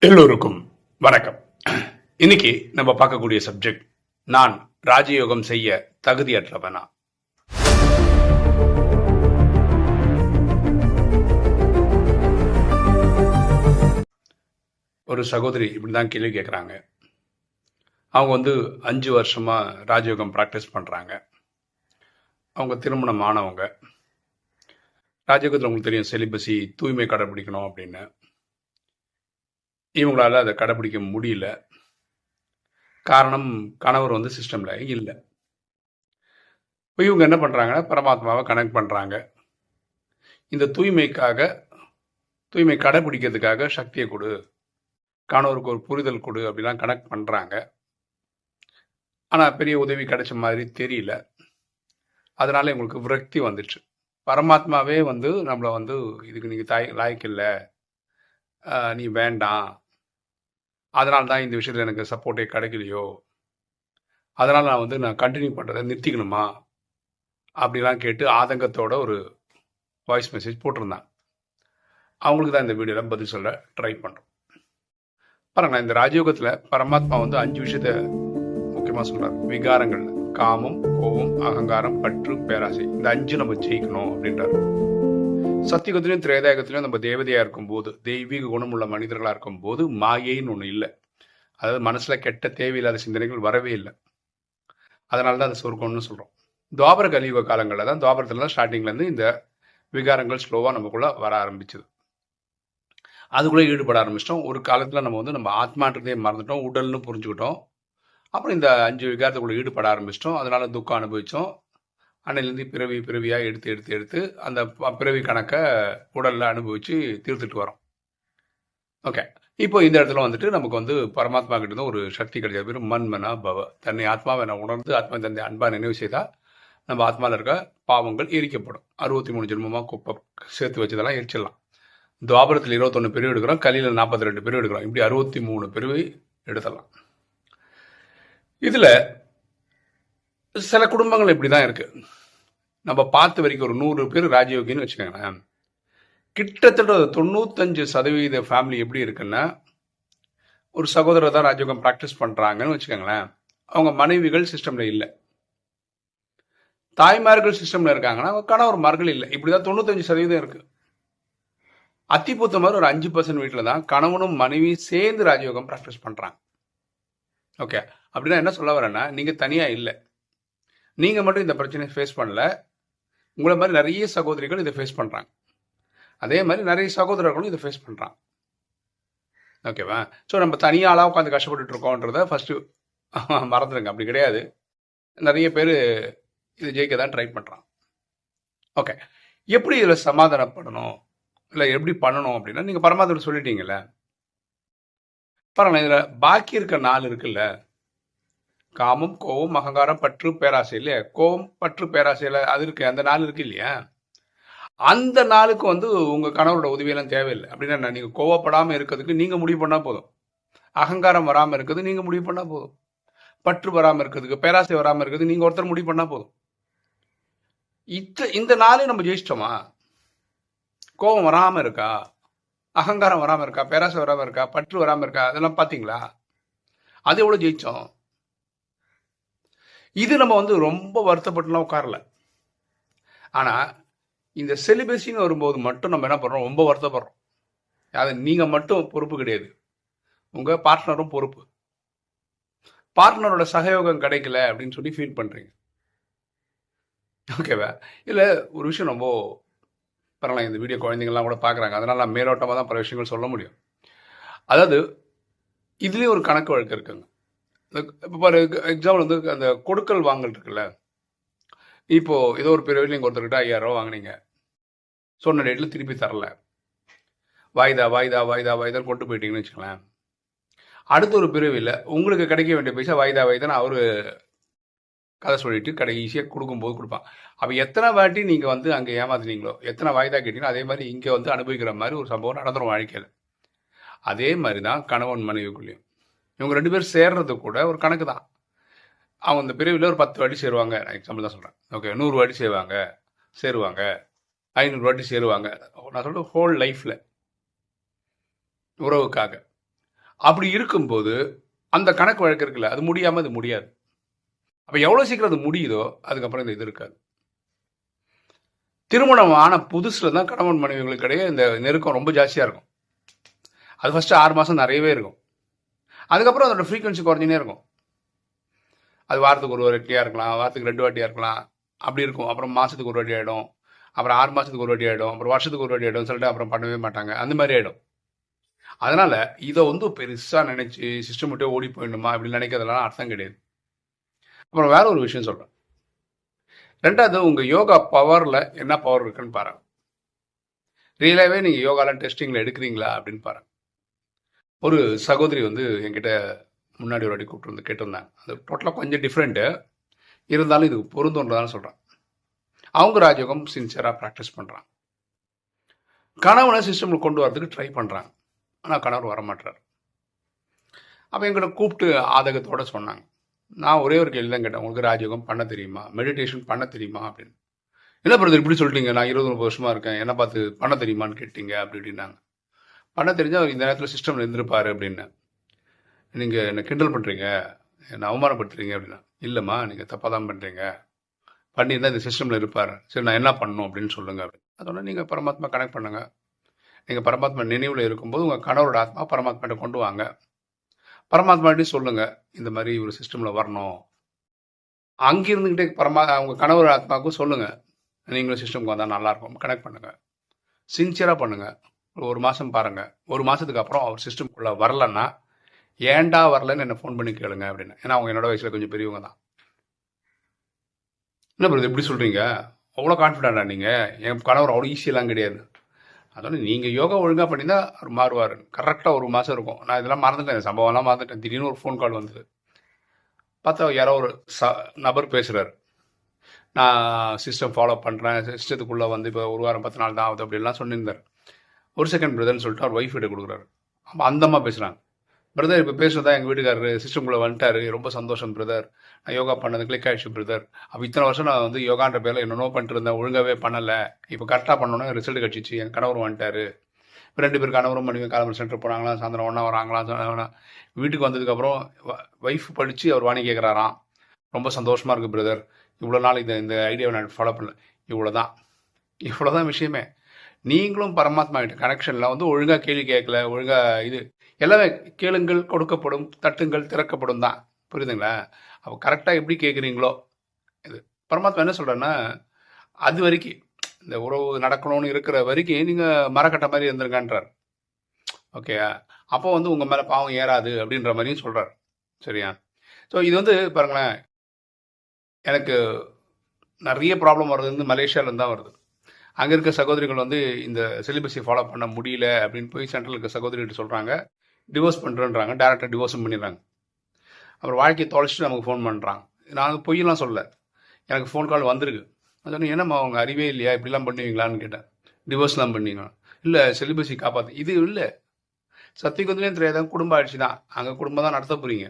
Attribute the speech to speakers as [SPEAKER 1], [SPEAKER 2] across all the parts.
[SPEAKER 1] எல்லோருக்கும் வணக்கம். இன்னைக்கு நம்ம பார்க்கக்கூடிய சப்ஜெக்ட், நான் ராஜயோகம் செய்ய தகுதியற்றவனா. ஒரு சகோதரி இப்படிதான் கேள்வி கேட்குறாங்க. அவங்க 5 வருஷமா ராஜயோகம் ப்ராக்டிஸ் பண்றாங்க. அவங்க திருமணம் ஆனவங்க. ராஜயோகத்தில் உங்களுக்கு தெரியும், செலிபசி, தூய்மை கடைபிடிக்கணும் அப்படின்னு. இவங்களால அதை கடைபிடிக்க முடியல. காரணம், கணவர் சிஸ்டம்ல இல்லை. இப்போ இவங்க என்ன பண்றாங்கன்னா, பரமாத்மாவை கனெக்ட் பண்றாங்க. இந்த தூய்மை கடைபிடிக்கிறதுக்காக சக்தியை கொடு, கணவருக்கு ஒரு புரிதல் கொடு அப்படிலாம் கனெக்ட் பண்றாங்க. ஆனா பெரிய உதவி கிடைச்ச மாதிரி தெரியல. அதனால இவங்களுக்கு விரக்தி வந்துச்சு. பரமாத்மாவே நம்மளை இதுக்கு நீங்க லாய்க்கு இல்லை, நீ வேண்டாம், அதனால தான் இந்த விஷயத்தில் எனக்கு சப்போர்ட்டே கிடைக்கலையோ, அதனால் நான் கண்டினியூ பண்ணுறதை நிறுத்திக்கணுமா அப்படிலாம் கேட்டு ஆதங்கத்தோட ஒரு வாய்ஸ் மெசேஜ் போட்டிருந்தாங்க. அவங்களுக்கு தான் இந்த வீடியோவில் பதில் சொல்ல ட்ரை பண்ணுறோம். பாருங்களேன், இந்த ராஜயோகத்தில் பரமாத்மா 5 விஷயத்த முக்கியமாக சொல்கிறார். விகாரங்கள், காமம், கோபம், அகங்காரம், பற்று, பேராசை, இந்த 5 நம்ம ஜெயிக்கணும் அப்படின்றார். சத்தியுகத்திலையும் திரேதாயுகத்திலையும் நம்ம தேவதையாக இருக்கும்போது, தெய்வீக குணமுள்ள மனிதர்களாக இருக்கும்போது மாயைன்னு ஒன்று இல்லை. அதாவது மனசில் கெட்ட தேவையில்லாத சிந்தனைகள் வரவே இல்லை. அதனால தான் அது சொர்க்கம்னு சொல்கிறோம். துவாபர கலியுக காலங்களில் தான், துவாபரத்தில் ஸ்டார்டிங்லேருந்து இந்த விகாரங்கள் ஸ்லோவாக நமக்குள்ளே வர ஆரம்பிச்சது. அதுக்குள்ளே ஈடுபட ஆரம்பிச்சிட்டோம். ஒரு காலத்தில் நம்ம ஆத்மான்றதே மறந்துட்டோம், உடல்னு புரிஞ்சுக்கிட்டோம். அப்புறம் இந்த 5 விகாரத்துக்குள்ளே ஈடுபட ஆரம்பிச்சிட்டோம். அதனால துக்கம் அனுபவித்தோம். அன்னையிலேருந்து பிறவியாக எடுத்து அந்த பிறவி கணக்கை உடலில் அனுபவித்து தீர்த்துட்டு வரோம். ஓகே, இப்போ இந்த இடத்துல நமக்கு பரமாத்மா கிட்ட ஒரு சக்தி கிடையாது. பேர் மன்மனா பவ. தன்னை ஆத்மாவை நான் உணர்ந்து ஆத்மா தந்தை அன்பா நினைவு செய்தால் நம்ம ஆத்மாவில் இருக்க பாவங்கள் எரிக்கப்படும். 63 ஜென்மமாக குப்பை சேர்த்து வச்சதெல்லாம் எரிச்சிடலாம். துவாபரத்தில் 21 பிரிவு எடுக்கிறோம், கலியில் 42 பிரிவு எடுக்கிறோம். இப்படி 63 பிரிவு எடுத்துடலாம். இதில் சில குடும்பங்கள் இப்படி தான் இருக்கு. நம்ம பார்த்த வரைக்கும் ஒரு 100 பேர் ராஜயோகின்னு வச்சுக்கோங்களேன். கிட்டத்தட்ட 95% ஃபேமிலி எப்படி இருக்குன்னா, ஒரு சகோதரர் தான் ராஜயோகம் ப்ராக்டிஸ் பண்ணுறாங்கன்னு வச்சுக்கோங்களேன். அவங்க மனைவிகள் சிஸ்டமில் இல்லை, தாய்மார்கள் சிஸ்டமில் இருக்காங்கன்னா அவங்க கணவர்மார்கள் இல்லை. இப்படி தான் 95% இருக்குது. அத்திபூத்த மாதிரி ஒரு 5% வீட்டில் தான் கணவனும் மனைவியும் சேர்ந்து ராஜயோகம் ப்ராக்டிஸ் பண்ணுறாங்க. ஓகே, அப்படின்னா என்ன சொல்ல வரேன்னா, நீங்கள் தனியாக இல்லை, நீங்கள் மட்டும் இந்த பிரச்சனையை ஃபேஸ் பண்ணல, உங்களை மாதிரி நிறைய சகோதரிகள் இதை ஃபேஸ் பண்ணுறாங்க. அதே மாதிரி நிறைய சகோதரர்களும் இதை ஃபேஸ் பண்ணுறாங்க. ஓகேவா? ஸோ நம்ம தனியாளாக உட்காந்து கஷ்டப்பட்டு இருக்கோன்றதை ஃபஸ்ட்டு மறந்துடுங்க. அப்படி கிடையாது. நிறைய பேர் இதை ஜெயிக்க தான் ட்ரை பண்ணுறான். ஓகே, எப்படி இதில் சமாதானப்படணும், இல்லை எப்படி பண்ணணும் அப்படின்னா, நீங்கள் பரமாத்மா சொல்லிட்டீங்கல்ல. பாருங்களேன், இதில் பாக்கி இருக்க 4 இருக்குல்ல, காமம், கோபம், அகங்காரம், பற்று, பேராசை இல்லையா? கோபம், பற்று, பேராசையில் அது இருக்கு, அந்த 4 இருக்கு இல்லையா? அந்த 4க்கு உங்கள் கணவரோட உதவியெல்லாம் தேவையில்லை. அப்படின்னா நீங்கள் கோவப்படாமல் இருக்கிறதுக்கு நீங்கள் முடிவு பண்ணால் போதும். அகங்காரம் வராமல் இருக்கிறது நீங்கள் முடிவு பண்ணால் போதும். பற்று வராமல் இருக்கிறதுக்கு, பேராசை வராமல் இருக்கிறது நீங்கள் ஒருத்தர் முடிவு பண்ணால் போதும். இந்த 4 நம்ம ஜெயிச்சிட்டோமா? கோபம் வராமல் இருக்கா, அகங்காரம் வராமல் இருக்கா, பேராசை வராமல் இருக்கா, பற்று வராமல் இருக்கா, அதெல்லாம் பார்த்தீங்களா? அது எவ்வளோ ஜெயிச்சோம். இது நம்ம ரொம்ப வருத்தப்பட்டுலாம் உட்காரல. ஆனால் இந்த செலிபஸின்னு வரும்போது மட்டும் நம்ம என்ன பண்ணுறோம், ரொம்ப வருத்தப்படுறோம். அது நீங்கள் மட்டும் பொறுப்பு கிடையாது, உங்கள் பார்ட்னரும் பொறுப்பு. பார்ட்னரோட சகயோகம் கிடைக்கல அப்படின்னு சொல்லி ஃபீல் பண்ணுறீங்க. ஓகேவா? இல்லை, ஒரு விஷயம் ரொம்ப பரவாயில்ல, இந்த வீடியோ குழந்தைங்கள்லாம் கூட பார்க்குறாங்க, அதனால் நான் மேலோட்டமாக தான் பல விஷயங்கள் சொல்ல முடியும். அதாவது இதுலேயும் ஒரு கணக்கு வழக்கு இருக்குங்க. இப்போ பாரு, எக்ஸாம்பிள் அந்த கொடுக்கல் வாங்கல் இருக்குல்ல. இப்போது ஏதோ ஒரு பிரிவில் நீங்கள் ஒருத்தர்கிட்ட 5000 ரூபா வாங்கினீங்க, சொன்ன டேட்டில் திருப்பி தரல, வாய்தான் கொண்டு போயிட்டீங்கன்னு வச்சுக்கலாம். அடுத்த ஒரு பிரிவில் உங்களுக்கு கிடைக்க வேண்டிய பைசா வாய்தான் அவர் கதை சொல்லிட்டு கடைசியாக கொடுக்கும்போது கொடுப்பான். அப்போ எத்தனை வாட்டி நீங்கள் அங்கே ஏமாத்துனீங்களோ, எத்தனை வாய்தா கேட்டீங்களோ, அதே மாதிரி இங்கே அனுபவிக்கிற மாதிரி ஒரு சம்பவம் நடந்துடும் வாழ்க்கையில். அதே மாதிரி தான் கணவன் மனைவிக்குள்ளேயும். இவங்க 2 பேர் சேர்றது கூட ஒரு கணக்கு தான். அவங்க இந்த பிரிவில் ஒரு 10 வாட்டி சேருவாங்க, நான் எக்ஸாம்பிள் தான் சொல்கிறேன். ஓகே, 100 வாட்டி சேருவாங்க, 500 வாட்டி சேருவாங்க. நான் சொல்கிறேன் ஹோல் லைஃப்பில் உறவுக்காக. அப்படி இருக்கும்போது அந்த கணக்கு வழக்கு இருக்குல்ல, அது முடியாம இது முடியாது. அப்ப எவ்வளவு சீக்கிரம் அது முடியுதோ அதுக்கப்புறம் இந்த இது இருக்காது. திருமணம் ஆன புதுசுல தான் கணவன் மனைவிகளுக்கு இடையே இந்த நெருக்கம் ரொம்ப ஜாஸ்தியா இருக்கும். அது ஃபர்ஸ்ட் 6 மாசம் நிறையவே இருக்கும். அதுக்கப்புறம் அதோட ஃப்ரீக்வன்சி குறைஞ்சினே இருக்கும். அது வாரத்துக்கு ஒரு வாட்டியா இருக்கலாம், வாரத்துக்கு 2 வாட்டியா இருக்கலாம், அப்படி இருக்கும். அப்புறம் மாசத்துக்கு ஒரு வாட்டி ஆயிடும், அப்புறம் 6 மாசத்துக்கு ஒரு வாட்டி ஆயிடும், அப்புறம் வருஷத்துக்கு ஒரு வாட்டி ஆயிடும் சொல்லிட்டு அப்புறம் பண்ணவே மாட்டாங்க. அந்த மாதிரி ஆயிடும். அதனால இதை வந்து பெருசா நினைச்சு சிஸ்டம் விட்டே ஓடி போயிடணுமா இப்படி நினைக்கிறதுலாம் அர்த்தம் கிடையாது. அப்புறம் வேற ஒரு விஷயம் சொல்றேன். ரெண்டாவது, உங்க யோகா பவர்ல என்ன பவர் இருக்குன்னு பாருங்க. ரியலாவே நீங்க யோகால டெஸ்டிங்ல எடுக்கிறீங்களா அப்படின்னு பாருங்க. ஒரு சகோதரி வந்து என்கிட்ட முன்னாடி ஒரு வாட்டி கூப்பிட்டு வந்து கேட்டிருந்தாங்க. அது டோட்டலாக கொஞ்சம் டிஃப்ரெண்ட்டு, இருந்தாலும் இது பொருந்தோன்றதான்னு சொல்கிறேன். அவங்க ராஜயோகம் சின்சியராக ப்ராக்டிஸ் பண்ணுறாங்க. கணவனை சிஸ்டமில் கொண்டு வரதுக்கு ட்ரை பண்ணுறாங்க, ஆனால் கணவர் வரமாட்டார். அப்போ எங்கிட்ட கூப்பிட்டு ஆதகத்தோட சொன்னாங்க. நான் ஒரே ஒரு கேள்வி தான் கேட்டேன், உங்களுக்கு ராஜயோகம் பண்ண தெரியுமா, மெடிடேஷன் பண்ண தெரியுமா அப்படின்னு. என்ன பிரதர் இப்படி சொல்லிட்டீங்க, நான் 20-30 வருஷமா இருக்கேன், என்ன பார்த்து பண்ண தெரியுமான்னு கேட்டீங்க அப்படி இப்படின்னாங்க. பண்ண தெரிஞ்சால் இந்த நேரத்தில் சிஸ்டமில் இருந்திருப்பாரு அப்படின்னு. நீங்கள் என்னை கிண்டல் பண்ணுறீங்க, என்னை அவமானப்படுத்துறீங்க அப்படின்னா. இல்லைம்மா, நீங்கள் தப்பாக தான் பண்ணுறீங்க, பண்ணியிருந்தால் இந்த சிஸ்டமில் இருப்பார். சரி, நான் என்ன பண்ணணும் அப்படின்னு சொல்லுங்கள் அப்படின்னு. அதோட நீங்கள் பரமாத்மா கனெக்ட் பண்ணுங்கள். நீங்கள் பரமாத்மா நினைவில் இருக்கும்போது உங்கள் கணவரோட ஆத்மா பரமாத்மாட்ட கொண்டு வாங்க. பரமாத்மாட்டி சொல்லுங்கள், இந்த மாதிரி ஒரு சிஸ்டமில் வரணும். அங்கிருந்துக்கிட்டே அவங்க கணவர் ஆத்மாவுக்கும் சொல்லுங்கள், நீங்களும் சிஸ்டமுக்கு வந்தால் நல்லாயிருக்கும். கனெக்ட் பண்ணுங்கள், சின்சியராக பண்ணுங்கள். ஒரு மாதம் பாருங்கள். ஒரு மாதத்துக்கு அப்புறம் அவர் சிஸ்டம்குள்ளே வரலன்னா ஏன்டா வரலன்னு என்னை ஃபோன் பண்ணி கேளுங்க அப்படின்னு. ஏன்னா அவங்க என்னோட வயசில் கொஞ்சம் பெரியவங்க தான். என்ன பிரதர் எப்படி சொல்கிறீங்க, அவ்வளோ கான்ஃபிடென்ட்டா நீங்கள், என் கணவர் அவ்வளோ ஈஸியெல்லாம் கிடையாது. அதோட நீங்கள் யோகா ஒழுங்காக பண்ணியிருந்தால் அவர் மாறுவார். கரெக்டாக ஒரு மாதம் இருக்கும். நான் இதெல்லாம் மறந்துட்டேன், சம்பவம்லாம் மறந்துட்டேன். திடீர்னு ஒரு ஃபோன் கால் வந்தது. பார்த்தா யாரோ ஒரு நபர் பேசுகிறார். நான் சிஸ்டம் ஃபாலோ பண்ணுறேன், சிஸ்டத்துக்குள்ளே வந்து இப்போ ஒரு வாரம் 10 நாள் தான் ஆகுது அப்படிலாம் சொல்லியிருந்தார். ஒரு செகண்ட் பிரதர்னு சொல்லிட்டு அவர் ஒய்ஃப் கிட்ட கொடுக்குறாரு. அப்போ அந்தம்மா பேசுகிறாங்க. பிரதர் இப்போ பேசுனதா எங்கள் வீட்டுக்காரரு சிஸ்டம்குள்ளே வந்துட்டாரு, ரொம்ப சந்தோஷம் பிரதர், நான் யோகா பண்ணது கிளிக் ஆகிடுச்சு பிரதர். அப்போ இத்தனை வருஷம் நான் வந்து யோகான்ற பேரில் என்னென்னோ பண்ணிட்டு இருந்தேன், ஒழுங்காகவே பண்ணலை, இப்போ கரெக்டாக பண்ணோன்னே ரிசல்ட் கிடச்சிச்சு, என் கணவர் வந்துட்டாரு. இப்போ 2 பேர் கணவரும் மனைவி காலம்பரம் சென்டர் போனாங்களா, சாயந்தரம் ஒன்றா வராங்களா. வீட்டுக்கு வந்ததுக்கப்புறம் ஒய்ஃப் படித்து அவர் வாணி கேட்குறாராம். ரொம்ப சந்தோஷமாக இருக்குது பிரதர், இவ்வளோ நாள் இந்த ஐடியாவை நான் ஃபாலோ பண்ணல. இவ்வளோதான் விஷயமே. நீங்களும் பரமாத்மா கிட்ட கனெக்ஷனில் வந்து ஒழுங்காக கேள்வி கேட்கல, ஒழுங்காக இது எல்லாமே கேளுங்கள் கொடுக்கப்படும், தட்டுங்கள் திறக்கப்படும் தான். புரியுதுங்களா? அப்போ கரெக்டாக எப்படி கேட்குறீங்களோ இது பரமாத்மா என்ன சொல்கிறேன்னா, அது வரைக்கும் இந்த உறவு நடக்கணும்னு இருக்கிற வரைக்கும் நீங்கள் மரக்கட்ட மாதிரி இருந்திருக்கான்றார். ஓகே, அப்போ வந்து உங்கள் மேலே பாவம் ஏறாது அப்படின்ற மாதிரியும் சொல்கிறார். சரியா? ஸோ இது வந்து பாருங்களேன், எனக்கு நிறைய ப்ராப்ளம் வர்றது வந்து மலேசியாவிலேருந்து தான் வருது. அங்கே இருக்க சகோதரிகள் வந்து இந்த சிலிபஸை ஃபாலோ பண்ண முடியல அப்படின்னு போய் சென்ட்ரல் இருக்க சகோதரிகிட்ட சொல்கிறாங்க, டிவோர்ஸ் பண்ணுறேன்றாங்க, டேரெக்டாக டிவோர்ஸும் பண்ணிடுறாங்க. அப்புறம் வாழ்க்கையை தொலைச்சிட்டு நமக்கு ஃபோன் பண்ணுறாங்க. நான் பொய்யெல்லாம் சொல்ல, எனக்கு ஃபோன் கால் வந்திருக்கு. அது சொன்னேன், என்னம்மா அவங்க அறிவே இல்லையா, இப்படிலாம் பண்ணுவீங்களான்னு கேட்டேன். டிவோர்ஸ்லாம் பண்ணீங்க? இல்லை, சிலிபஸை காப்பாற்று. இது இல்லை, சத்தியகுந்தலையும் தெரியாதவங்க குடும்ப ஆட்சி தான், அங்கே குடும்பம் தான் நடத்த போகிறீங்க.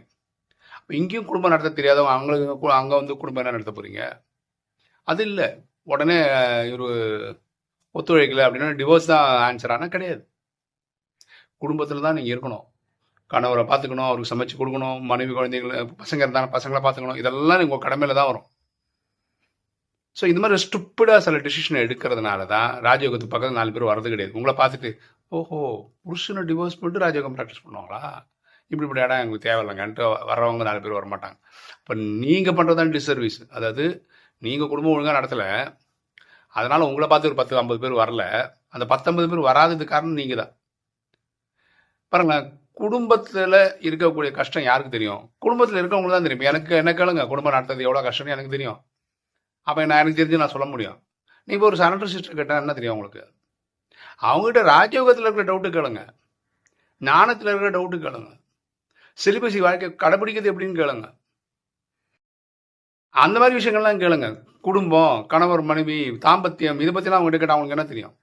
[SPEAKER 1] அப்போ இங்கேயும் குடும்பம் நடத்த தெரியாதவங்க அவங்களுக்கு அங்கே வந்து குடும்பம் என்ன நடத்த போகிறீங்க? அது இல்லை, உடனே ஒரு ஒத்துழைக்கலை அப்படின்னா டிவோர்ஸ் தான் ஆன்சர். ஆனால் கிடையாது, குடும்பத்தில் தான் நீங்கள் இருக்கணும். கணவரை பார்த்துக்கணும், அவருக்கு சமைச்சு கொடுக்கணும், மனைவி குழந்தைகளை பசங்க இருந்தாலும் பசங்களை பார்த்துக்கணும், இதெல்லாம் உங்கள் கடமையில் தான் வரும். ஸோ இந்த மாதிரி ஸ்டூப்பிடாக சில டிசிஷனை எடுக்கிறதுனால தான் ராஜயோகத்துக்கு பக்கத்தில் 4 பேர் வரது கிடையாது. உங்களை பார்த்துட்டு ஓஹோ புருஷனை டிவோர்ஸ் பண்ணிட்டு ராஜயோகம் ப்ராக்டிஸ் பண்ணுவாங்களா, இப்படி இடம் எங்களுக்கு தேவையில்லைங்கன்ட்டு வர்றவங்க 4 பேர் வரமாட்டாங்க. இப்போ நீங்கள் பண்ணுறது தான் டிசர்வீஸ். அதாவது நீங்கள் குடும்பம் ஒழுங்காக நடத்தலை, அதனால் உங்களை பார்த்து ஒரு 10-50 பேர் வரல. அந்த 10-50 பேர் வராததுக்கு காரணம் நீங்கள் தான். பாருங்களேன், குடும்பத்தில் இருக்கக்கூடிய கஷ்டம் யாருக்கு தெரியும்? குடும்பத்தில் இருக்கவங்களுக்கு தான் தெரியும். எனக்கு என்ன கேளுங்க, குடும்பம் நடத்துறது எவ்வளோ கஷ்டம்னு எனக்கு தெரியும். அப்போ எனக்கு தெரிஞ்சு நான் சொல்ல முடியும். நீ இப்போ ஒரு சரண்டர் சிஸ்டர் கேட்டால் என்ன தெரியும் உங்களுக்கு? அவங்ககிட்ட ராஜயோகத்தில் இருக்கிற டவுட்டு கேளுங்க, ஞானத்தில் இருக்கிற டவுட்டு கேளுங்க, சிலிபஸி வாழ்க்கை கடைபிடிக்கிறது எப்படின்னு கேளுங்க. அந்த மாதிரி விஷயங்கள்லாம் கேளுங்க. குடும்பம், கணவர் மனைவி, தாம்பத்தியம், இதை பற்றிலாம் அவங்ககிட்ட கேட்டால் அவங்களுக்கு என்ன தெரியும்?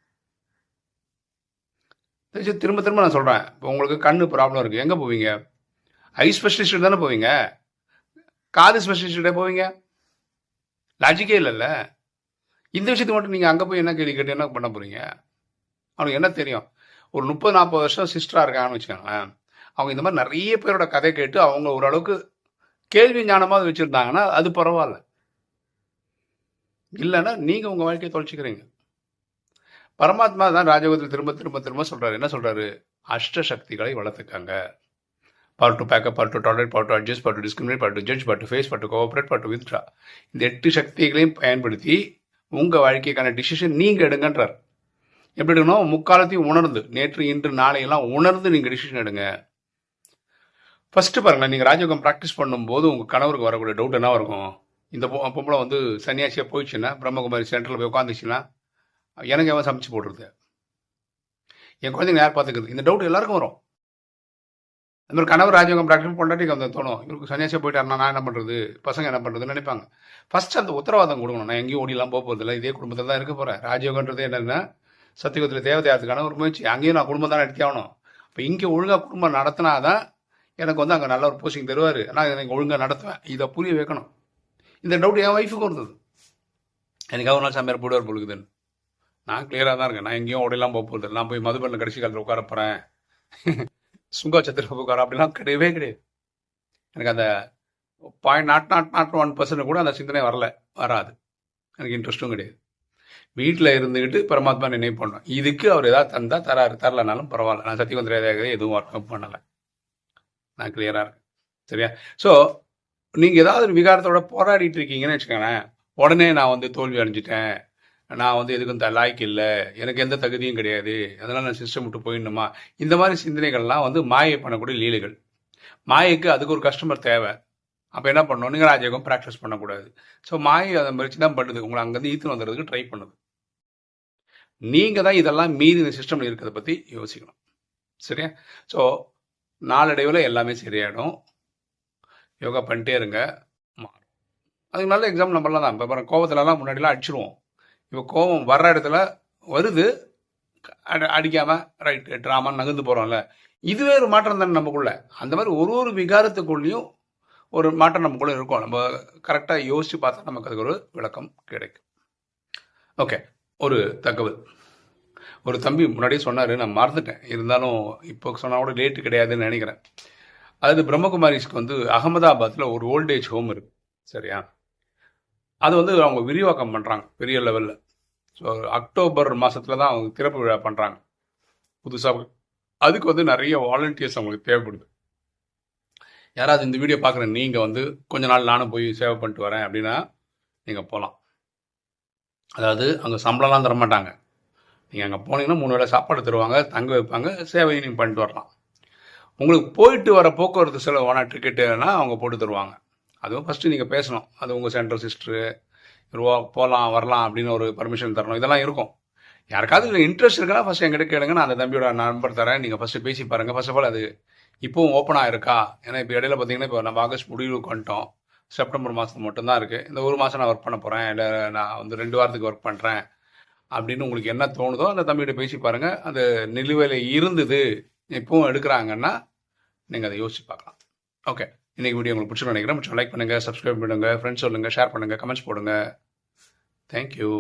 [SPEAKER 1] திரும்ப திரும்ப நான் சொல்கிறேன், இப்போ உங்களுக்கு கண்ணு ப்ராப்ளம் இருக்குது, எங்கே போவீங்க? ஐ ஸ்பெஷலிஸ்ட்டு தானே போவீங்க, காது ஸ்பெஷலிஸ்ட்டே போவீங்க. லாஜிக்கே இல்லைல்ல. இந்த விஷயத்துக்கு மட்டும் நீங்கள் அங்கே போய் என்ன கேள்வி கேட்டு என்ன பண்ண போகிறீங்க? அவனுக்கு என்ன தெரியும்? ஒரு 30-40 வருஷம் சிஸ்டராக இருக்காங்கன்னு வச்சுக்கோங்களேன், அவங்க இந்த மாதிரி நிறைய பேரோட கதை கேட்டு அவங்க ஓரளவுக்கு கேள்வி ஞானமாக வச்சுருந்தாங்கன்னா அது பரவாயில்ல. இல்லைன்னா நீங்கள் உங்கள் வாழ்க்கையை தொலைச்சிக்கிறீங்க. பரமாத்மா தான் ராஜயோகத்தில் திரும்ப திரும்ப திரும்ப சொல்கிறாரு. என்ன சொல்கிறாரு? அஷ்ட சக்திகளை வளர்த்துக்காங்க. Power to pack up, power to tolerate, power to adjust, power to discriminate, power to judge, power to face, power to cooperate, power to withdraw. இந்த 8 சக்திகளையும் பயன்படுத்தி உங்கள் வாழ்க்கைக்கான டிசிஷன் நீங்கள் எடுங்கன்றார். எப்படி எடுக்கணும்? முக்காலத்தையும் உணர்ந்து, நேற்று இன்று நாளையெல்லாம் உணர்ந்து நீங்கள் டிசிஷன் எடுங்க. ஃபஸ்ட்டு பாருங்களேன், நீங்கள் ராஜயோகம் ப்ராக்டிஸ் பண்ணும்போது உங்கள் கணவருக்கு வரக்கூடிய டவுட் என்ன இருக்கும்? இந்த பொம்பளை வந்து சன்னியாசியாக போயிடுச்சுன்னா, பிரம்மகுமாரி சென்டரில் போய் உட்காந்துச்சுன்னா எனக்கு எவன் சமைச்சு போடுறது, என் குழந்தைங்க யார் பார்த்துக்கிறது, இந்த டவுட் எல்லாருக்கும் வரும். அந்த மாதிரி கணவர் ராஜயோகம் ப்ராக்டிஸ் பொண்டாட்டிக்கு வந்து தோணும், இவருக்கு சன்னியாசியாக போயிட்டாருன்னா நான் என்ன பண்ணுறது, பசங்க என்ன பண்ணுறதுன்னு நினைப்பாங்க. ஃபஸ்ட்டு அந்த உத்தரவாதம் கொடுக்கணும். நான் எங்கேயும் ஓடிலாம் போக போகிறதில்ல, இதே குடும்பத்தில் தான் இருக்க போகிறேன். ராஜயோகன்றது என்னென்னா சத்தியுகத்தில் தேவதையாத்துக்கான ஒரு முயற்சி. அங்கேயும் நான் குடும்பம் தான் நடத்தி ஆகணும். இப்போ இங்கே ஒழுங்காக குடும்பம் நடத்தினா தான் எனக்கு வந்து அங்கே நல்ல ஒரு போஸ்டிங் தருவார், நான் எனக்கு ஒழுங்காக நடத்துவேன். இதை புரிய வைக்கணும். இந்த டவுட் என் ஒய்ஃபுக்கும் இருந்தது. எனக்கு ஒரு நாள் சாமியார் போடுவார் பொழுதுன்னு. நான் கிளியராக தான் இருக்கேன். நான் எங்கேயும் ஓடையெல்லாம் போக போகிறது, நான் போய் மதுபனில் கடைசி காலத்தில் உட்கார போகிறேன், சுங்கா சத்திர உட்கார அப்படிலாம் கிடையவே கிடையாது. எனக்கு அந்த 0.001% கூட அந்த சிந்தனை வராது. எனக்கு இன்ட்ரெஸ்ட்டும் கிடையாது. வீட்டில் இருந்துக்கிட்டு பரமாத்மா நினைவு பண்ணோம். இதுக்கு அவர் ஏதாவது தந்தால் தரலனாலும் பரவாயில்ல. நான் சத்தியகுந்திர எதுவும் ஒர்க் அவுட் பண்ணலை. நான் கிளியராக இருக்கேன். சரியா? ஸோ நீங்கள் ஏதாவது ஒரு விகாரத்தோட போராடிட்டு இருக்கீங்கன்னு வச்சுக்கோங்களேன், உடனே நான் வந்து தோல்வி அடைஞ்சிட்டேன், நான் வந்து எதுக்கும் லாய்க்கு இல்லை, எனக்கு எந்த தகுதியும் கிடையாது, அதனால் நான் சிஸ்டம் விட்டு போயிடணுமா, இந்த மாதிரி சிந்தனைகள்லாம் வந்து மாயை பண்ணக்கூடிய லீலைகள். மாயைக்கு அதுக்கு ஒரு கஸ்டமர் தேவை. அப்போ என்ன பண்ணணும்? நீங்கள் ராஜயோகம் ப்ராக்டிஸ் பண்ணக்கூடாது. ஸோ மாயை அதை முயற்சி தான் பண்ணுது, உங்களை அங்கேருந்து ஈத்து வந்துடுறதுக்கு ட்ரை பண்ணுது. நீங்கள் தான் இதெல்லாம் மீறி இந்த சிஸ்டமில் இருக்கிறத பற்றி யோசிக்கணும். சரியா? ஸோ நாளடைவில் எல்லாமே சரியாயிடும். யோகா பண்ணிட்டே இருங்க, மாறும். அதுக்கு நல்ல எக்ஸாம்பிள் நம்மளாம் தான். இப்போ கோவத்துலலாம் முன்னாடிலாம் அடிச்சிருவோம். இப்போ கோவம் வர்ற இடத்துல வருது, அடிக்காமல் ரைட் ட்ராமான்னு நகர்ந்து போகிறோம்ல, இதுவே ஒரு மாற்றம் தானே நமக்குள்ள. அந்த மாதிரி ஒரு விகாரத்துக்குள்ளேயும் ஒரு மாற்றம் நமக்குள்ளே இருக்கும். நம்ம கரெக்டாக யோசித்து பார்த்தா நமக்கு அதுக்கு ஒரு விளக்கம் கிடைக்கும். ஓகே, ஒரு தகவல். ஒரு தம்பி முன்னாடியே சொன்னார், நான் மறந்துட்டேன், இருந்தாலும் இப்போ சொன்னால் கூட லேட்டு கிடையாதுன்னு நினைக்கிறேன். அதாவது பிரம்மகுமாரிஸ்க்கு வந்து அகமதாபாத்தில் ஒரு ஓல்டேஜ் ஹோம் இருக்குது. சரியா? அது வந்து அவங்க விரிவாக்கம் பண்ணுறாங்க பெரிய லெவலில். ஸோ அக்டோபர் மாதத்தில் தான் அவங்க திறப்பு விழா பண்ணுறாங்க புதுசாக. அதுக்கு வந்து நிறைய வாலண்டியர்ஸ் அவங்களுக்கு தேவைப்படுது. யாராவது இந்த வீடியோ பார்க்குற நீங்கள் வந்து கொஞ்ச நாள் நானும் போய் சேவை பண்ணிட்டு வரேன் அப்படின்னா நீங்கள் போகலாம். அதாவது அங்கே சம்பளம்லாம் தர மாட்டாங்க. நீங்கள் அங்கே போனீங்கன்னா 3 வேளை சாப்பாடு தருவாங்க, தங்க வைப்பாங்க, சேவையை நீங்கள் பண்ணிட்டு வரலாம். உங்களுக்கு போயிட்டு வர போக்குவரத்து செலவான டிக்கெட்டுனா அவங்க போட்டு தருவாங்க. அதுவும் ஃபஸ்ட்டு நீங்கள் பேசணும். அது உங்கள் சென்ட்ரல் சிஸ்டரு போகலாம் வரலாம் அப்படின்னு ஒரு பர்மிஷன் தரணும். இதெல்லாம் இருக்கும். யாருக்காவது இன்ட்ரெஸ்ட் இருக்குன்னா ஃபஸ்ட் என்கிட்ட கேளுங்க, நான் அந்த தம்பியோட நம்பர் தரேன், நீங்கள் ஃபஸ்ட்டு பேசி பாருங்கள். ஃபர்ஸ்ட் ஆஃப் ஆல் அது இப்போவும் ஓப்பனாக இருக்கா? ஏன்னா இப்போ இடையில பார்த்தீங்கன்னா இப்போ நம்ம ஆகஸ்ட் முடிவுக்கு வந்துட்டோம், செப்டம்பர் மாதத்துக்கு மட்டும்தான் இருக்குது. இந்த ஒரு மாதம் நான் ஒர்க் பண்ண போகிறேன், இல்லை நான் வந்து 2 வாரத்துக்கு ஒர்க் பண்ணுறேன் அப்படின்னு உங்களுக்கு என்ன தோணுதோ அந்த தம்பிகிட்ட பேசி பாருங்கள். அந்த நிலுவையில் இருந்தது இப்போவும் எடுக்கிறாங்கன்னா நீங்கள் அதை யோசிச்சு பார்க்கலாம். ஓகே, இன்றைக்கி வீடியோ உங்களுக்கு பிடிச்சிருன்னு நினைக்கிறேன். லைக் பண்ணுங்கள், சப்ஸ்கிரைப் பண்ணுங்கள், ஃப்ரெண்ட்ஸ் சொல்லுங்கள், ஷேர் பண்ணுங்கள், கமெண்ட்ஸ் போடுங்க. தேங்க்யூ.